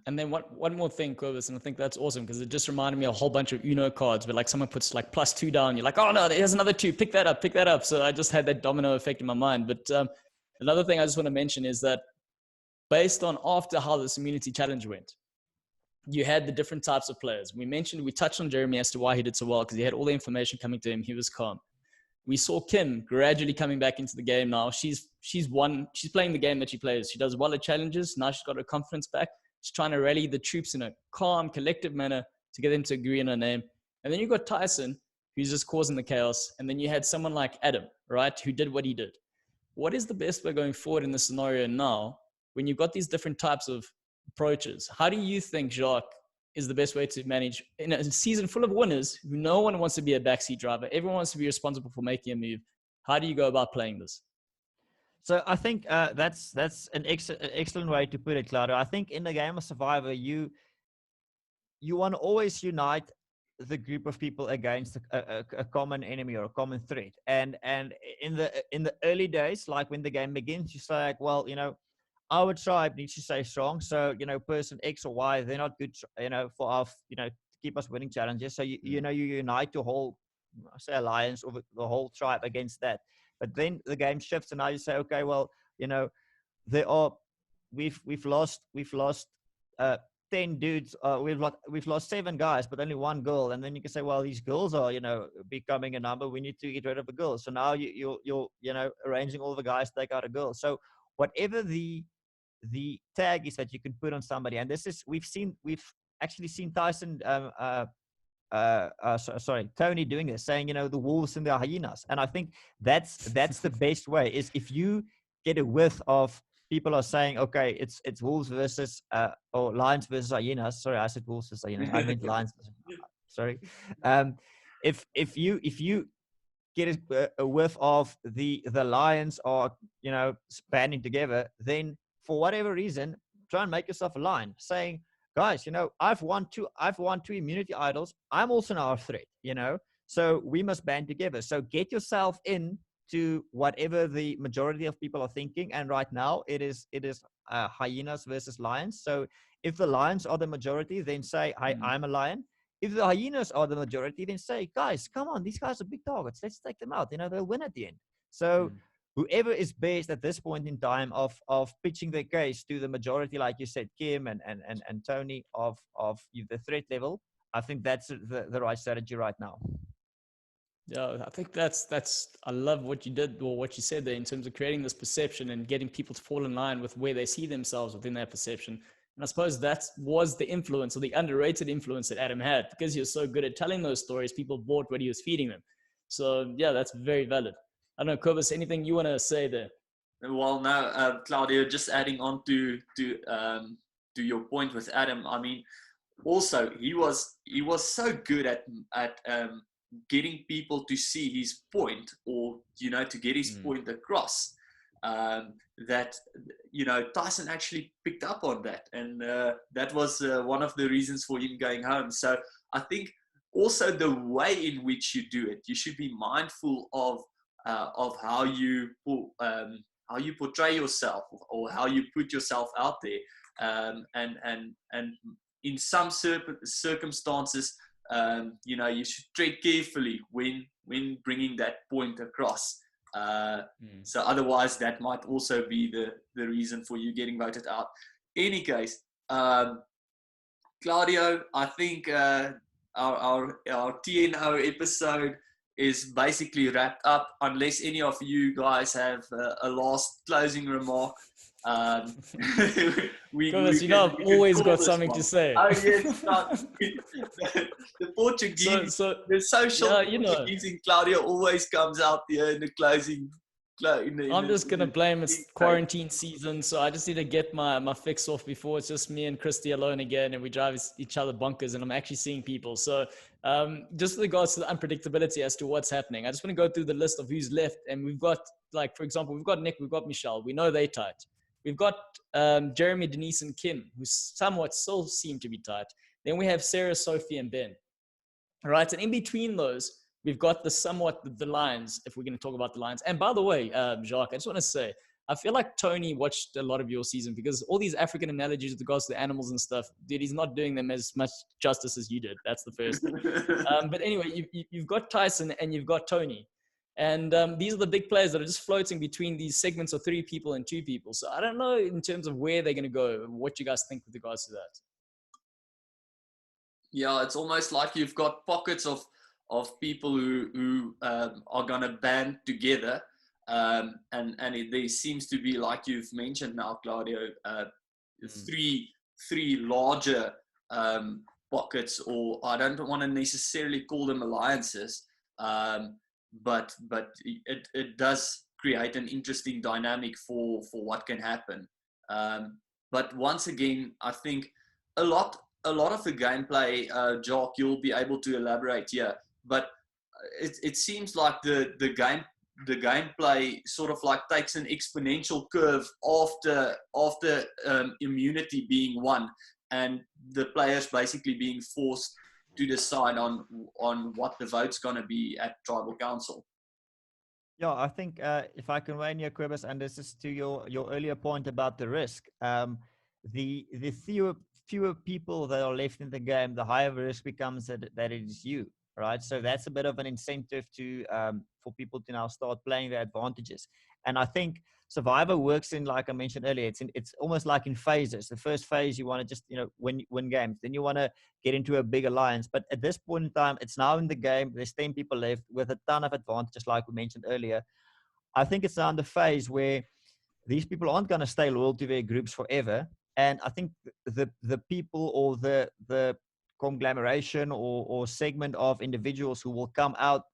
and then one more thing, Clovis, and I think that's awesome because it just reminded me of a whole bunch of Uno cards where like someone puts like +2 down, you're like, oh no, there's another 2, pick that up. So I just had that domino effect in my mind. But another thing I just want to mention is that based on after how this immunity challenge went, you had the different types of players. We touched on Jeremy as to why he did so well because he had all the information coming to him. He was calm. We saw Kim gradually coming back into the game now. She's playing the game that she plays. She does well at challenges. Now she's got her confidence back. She's trying to rally the troops in a calm, collective manner to get them to agree on her name. And then you got Tyson, who's just causing the chaos. And then you had someone like Adam, right, who did what he did. What is the best way going forward in this scenario now when you've got these different types of approaches? How do you think, Jacques, is the best way to manage in a season full of winners who no one wants to be a backseat driver? Everyone wants to be responsible for making a move. How do you go about playing this? So I think that's an excellent way to put it, Claudio. I think in the game of Survivor, you want to always unite the group of people against a common enemy or a common threat. And in the early days, like when the game begins, you say like, well, our tribe needs to stay strong. So, person X or Y, they're not good, for our, to keep us winning challenges. So, you unite your whole, say, alliance or the whole tribe against that. But then the game shifts and now you say, okay, well, we've lost 10 dudes. We've lost 7 guys, but only 1 girl. And then you can say, well, these girls are, becoming a number. We need to get rid of a girl. So now you're arranging all the guys to take out a girl. So whatever the tag is that you can put on somebody, and this is we've actually seen Tyson Tony doing this, saying the wolves and the hyenas, and I think that's the best way is if you get a whiff of people are saying, okay, it's wolves versus or lions versus hyenas. Sorry, I said wolves versus hyenas. I meant lions. Sorry. If you get a whiff of the lions are banding together, then for whatever reason try and make yourself a lion, saying, guys, I've won 2 immunity idols, I'm also now a threat, so we must band together. So get yourself in to whatever the majority of people are thinking, and right now it is hyenas versus lions. So if the lions are the majority, then say, I'm a lion. If the hyenas are the majority, then say, guys, come on, these guys are big targets. Let's take them out. They'll win at the end. So whoever is best at this point in time of pitching their case to the majority, like you said, Kim and Tony of the threat level, I think that's the right strategy right now. Yeah, I think that's I love what you did or what you said there in terms of creating this perception and getting people to fall in line with where they see themselves within that perception. And I suppose that was the influence or the underrated influence that Adam had, because he was so good at telling those stories. People bought what he was feeding them. So yeah, that's very valid. I don't know, Cobus, anything you want to say there? Well, no, Claudio, just adding on to your point with Adam. I mean, also he was so good at getting people to see his point, or to get his point across, that Tyson actually picked up on that, and that was one of the reasons for him going home. So I think also the way in which you do it, you should be mindful of how you portray yourself, or how you put yourself out there, and in some circumstances, you should tread carefully when bringing that point across. So otherwise, that might also be the reason for you getting voted out. Any case, Claudio, I think our TNO episode is basically wrapped up, unless any of you guys have a last closing remark. I've always got something to say. Oh yes, the Portuguese, the social Portuguese in Claudio always comes out here in the closing. I'm just going to blame it's quarantine season, so I just need to get my fix off before it's just me and Christy alone again, and we drive each other bonkers, and I'm actually seeing people. So just with regards to the unpredictability as to what's happening, I just want to go through the list of who's left, and we've got, like, for example, we've got Nick, we've got Michelle. We know they're tight. We've got Jeremy, Denise, and Kim, who somewhat still seem to be tight. Then we have Sarah, Sophie, and Ben. All right, and in between those, we've got the Lions, if we're going to talk about the Lions. And by the way, Jaques, I just want to say, I feel like Tony watched a lot of your season, because all these African analogies with regards to the animals and stuff, dude, he's not doing them as much justice as you did. That's the first thing. But anyway, you've got Tyson and you've got Tony. And these are the big players that are just floating between these segments of 3 people and 2 people. So I don't know in terms of where they're going to go, what you guys think with regards to that. Yeah, it's almost like you've got pockets of people who are going to band together. And there seems to be, like you've mentioned now, Claudio, 3 larger pockets, or I don't want to necessarily call them alliances, but it does create an interesting dynamic for what can happen. But once again, I think a lot of the gameplay, Jaques, you'll be able to elaborate here, but it seems like the gameplay sort of like takes an exponential curve after immunity being won, and the players basically being forced to decide on what the vote's going to be at Tribal Council. Yeah, I think if I can weigh in here, Quibus, and this is to your earlier point about the risk, the fewer people that are left in the game, the higher the risk becomes that it is you, right? So that's a bit of an incentive to for people to now start playing the advantages. And I think Survivor works in, like I mentioned earlier, it's almost like in phases. The first phase, you want to just win games. Then you want to get into a big alliance. But at this point in time, it's now in the game. There's 10 people left with a ton of advantages, like we mentioned earlier. I think it's now in the phase where these people aren't going to stay loyal to their groups forever. And I think the people, or the conglomeration or segment of individuals who will come out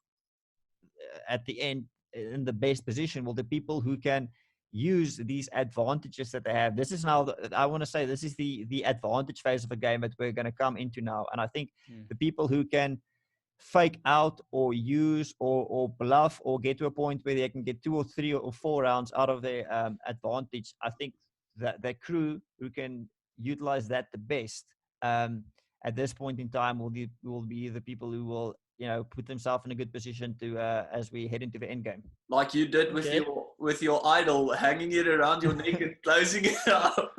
at the end in the best position will the people who can use these advantages that they have. This is now, I want to say, this is the advantage phase of a game that we're going to come into now. And I think the people who can fake out or use or bluff or get to a point where they can get 2 or 3 or 4 rounds out of their advantage, I think that the crew who can utilize that the best at this point in time will be the people who will put themselves in a good position to as we head into the end game. Like you did with your idol, hanging it around your neck and closing it up.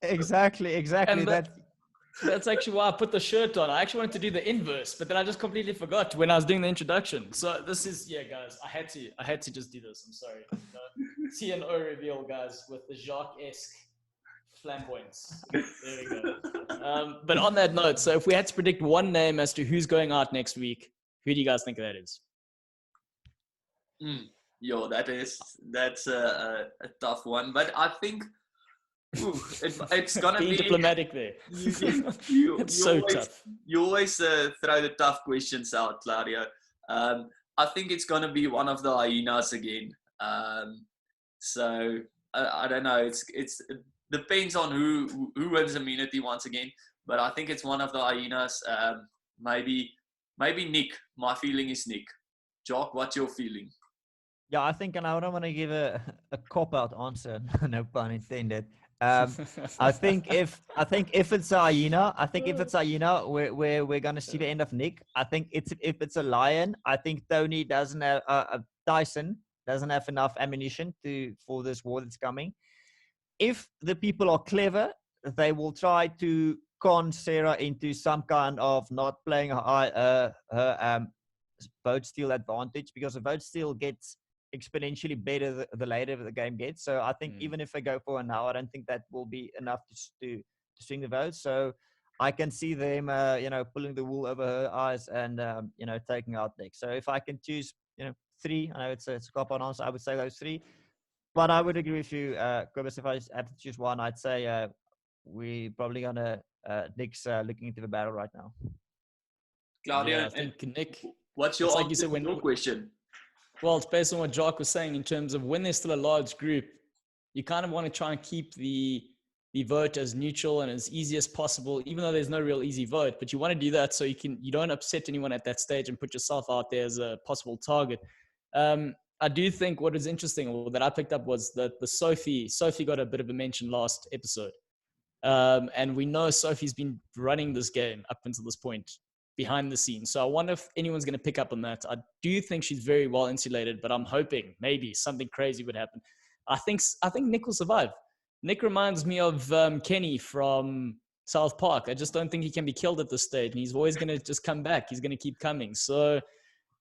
Exactly. And that's actually why I put the shirt on. I actually wanted to do the inverse, but then I just completely forgot when I was doing the introduction. So this is, guys, I had to just do this. I'm sorry. TNO reveal, guys, with the Jaques-esque flamboyance. There we go. But on that note, so if we had to predict one name as to who's going out next week, who do you guys think that is? That's a tough one, but I think it's gonna be diplomatic there. It's so tough. You always throw the tough questions out, Claudio. I think it's gonna be one of the hyenas again. So I don't know. It depends on who wins immunity once again. but I think it's one of the hyenas. Maybe Nick. My feeling is Nick. Jock, what's your feeling? Yeah, I think, and I don't want to give a cop-out answer, no pun intended. I think if it's a hyena, we're gonna see the end of Nick. I think if it's a lion, I think Tony doesn't have Tyson doesn't have enough ammunition for this war that's coming. If the people are clever, they will try to con Sarah into some kind of not playing her vote steal advantage, because the vote steal gets exponentially better the later the game gets. So I think even if they go for an hour, I don't think that will be enough to swing the votes. So I can see them, pulling the wool over her eyes and taking out Nick. So if I can choose, three, I know it's a cop-out answer, I would say those three. But I would agree with you, Kobus. If I had to choose one, I'd say we probably gonna Nick's looking into the battle right now. Claudia, Yeah, I think Nick. what's your it's answer like you said, to your question? Well, it's based on what Jaques was saying in terms of when there's still a large group, you kind of want to try and keep the vote as neutral and as easy as possible, even though there's no real easy vote. But you want to do that so you don't upset anyone at that stage and put yourself out there as a possible target. I do think what is interesting, or that I picked up, was that the Sophie got a bit of a mention last episode. And we know Sophie's been running this game up until this point behind the scenes. So I wonder if anyone's going to pick up on that. I do think she's very well insulated, but I'm hoping maybe something crazy would happen. I think Nick will survive. Nick reminds me of Kenny from South Park. I just don't think he can be killed at this stage, and he's always going to just come back. He's going to keep coming. So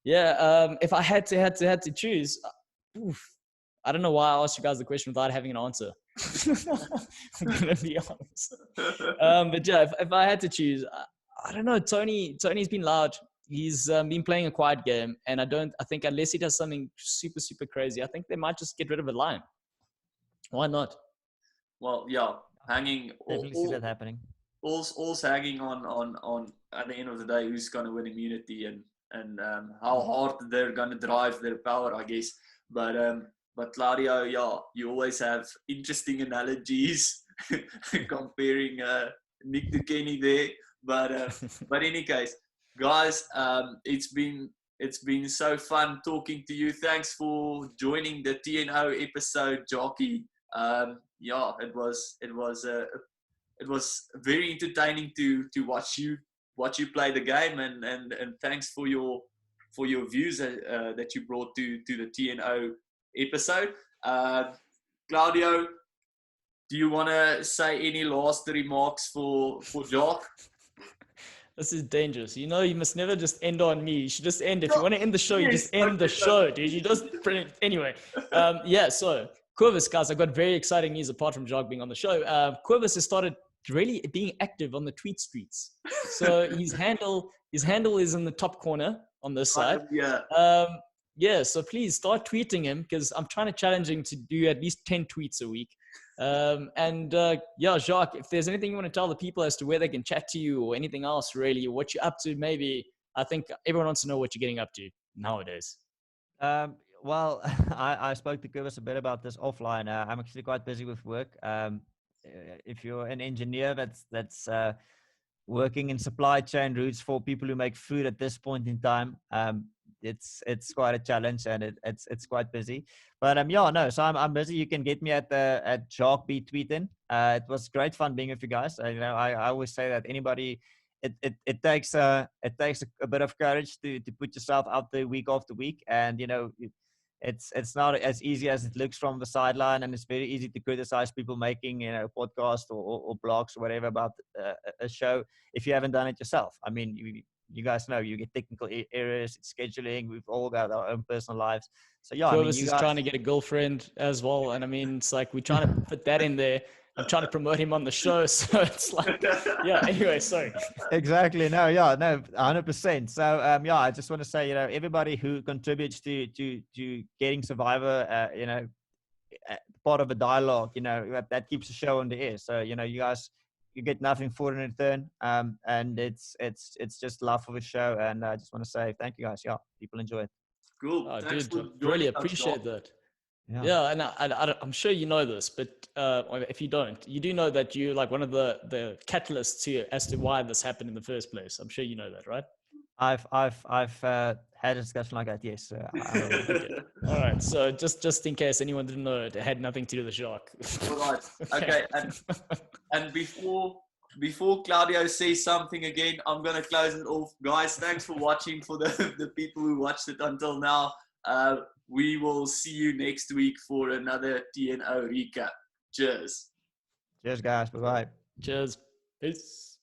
yeah, if I had to choose, I don't know why I asked you guys the question without having an answer. I'm gonna be honest. But yeah, if I had to choose, I don't know. Tony's been loud. He's been playing a quiet game, and I think unless he does something super, super crazy, I think they might just get rid of a lion. Why not? Well, yeah, hanging. Definitely see that happening. All's hanging on at the end of the day who's going to win immunity and how hard they're going to drive their power, I guess. But Claudio, yeah, you always have interesting analogies comparing Nick to Kenny there. But in any case, guys, it's been so fun talking to you. Thanks for joining the TNO episode, Jockey. Yeah, it was very entertaining to watch you play the game, and thanks for your views that you brought to the TNO episode. Claudio, do you want to say any last remarks for Jaques? This is dangerous. You must never just end on me. You should just end. If you want to end the show, you just end the show, dude. You just anyway. Yeah. So Corvus, guys, I got very exciting news apart from Jaques being on the show. Corvus has started really being active on the tweet streets. So his handle is in the top corner on this side. Yeah. So please start tweeting him, because I'm trying to challenge him to do at least 10 tweets a week. Yeah, Jaques, if there's anything you want to tell the people as to where they can chat to you or anything else, really, or what you're up to, maybe. I think everyone wants to know what you're getting up to nowadays. Well, I spoke to Kobus a bit about this offline. I'm actually quite busy with work. If you're an engineer that's working in supply chain routes for people who make food at this point in time, it's quite a challenge, and it's quite busy. But yeah, no. So I'm busy. You can get me at Jaques B tweeting. It was great fun being with you guys. I always say that anybody. It takes a bit of courage to put yourself out there week after week, and it's not as easy as it looks from the sideline, and it's very easy to criticize people making podcasts or blogs or whatever about a show if you haven't done it yourself. I mean, you guys know you get technical errors, it's scheduling. We've all got our own personal lives. So yeah, Corvus is trying to get a girlfriend as well, and I mean, it's like we're trying to put that in there. I'm trying to promote him on the show, so it's like, yeah. Anyway, sorry. Exactly. No, 100%. So yeah, I just want to say, everybody who contributes to getting Survivor, part of a dialogue, that keeps the show on the air. So you guys, you get nothing for it in return, and it's just love for the show. And I just want to say thank you guys. Yeah, people enjoy it. Cool. Oh, Thanks dude, for really joining us, appreciate Jaques. that. Yeah, and I'm sure you know this, but if you don't, you do know that you like one of the catalysts here as to why this happened in the first place. I'm sure you know that, right? I've had a discussion like that. Yes. Okay. All right. So just in case anyone didn't know, it had nothing to do with the shark. All right. Okay. And before Claudio says something again, I'm gonna close it off, guys. Thanks for watching. For the people who watched it until now, we will see you next week for another TNO recap. Cheers. Cheers, guys. Bye bye. Cheers. Peace.